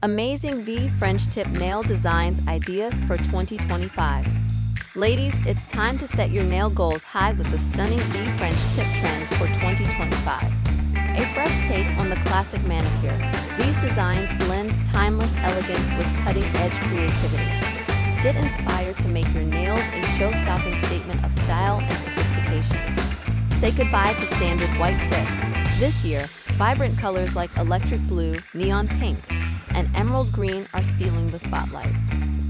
Amazing V French tip nail designs ideas for 2025. Ladies, it's time to set your nail goals high with the stunning V French tip trend for 2025. A fresh take on the classic manicure, these designs blend timeless elegance with cutting-edge creativity. Get inspired to make your nails a show-stopping statement of style and sophistication. Say goodbye to standard white tips. This year, vibrant colors like electric blue, neon pink, and emerald green are stealing the spotlight.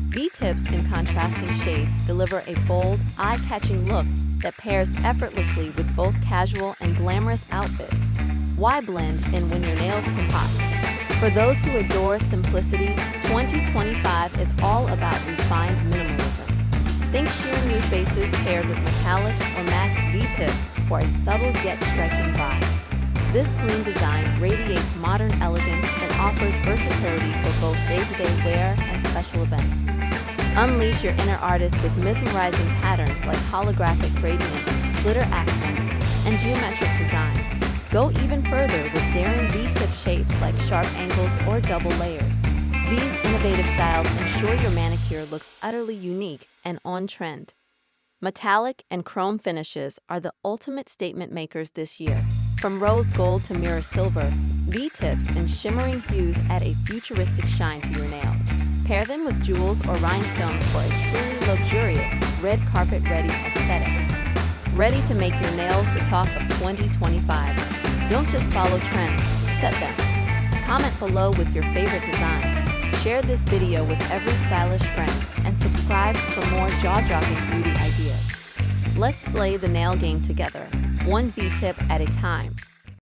V-tips in contrasting shades deliver a bold, eye-catching look that pairs effortlessly with both casual and glamorous outfits. Why blend in when your nails can pop? For those who adore simplicity, 2025 is all about refined minimalism. Think sheer nude bases paired with metallic or matte V-tips for a subtle yet striking vibe. This clean design radiates modern elegance and offers versatility for both day-to-day wear and special events. Unleash your inner artist with mesmerizing patterns like holographic gradients, glitter accents, and geometric designs. Go even further with daring V-tip shapes like sharp angles or double layers. These innovative styles ensure your manicure looks utterly unique and on-trend. Metallic and chrome finishes are the ultimate statement makers this year. From rose gold to mirror silver, V-tips in shimmering hues add a futuristic shine to your nails. Pair them with jewels or rhinestones for a truly luxurious, red carpet-ready aesthetic. Ready to make your nails the talk of 2025? Don't just follow trends, set them. Comment below with your favorite design. Share this video with every stylish friend, and subscribe for more jaw-dropping beauty ideas. Let's slay the nail game together, one V-tip at a time.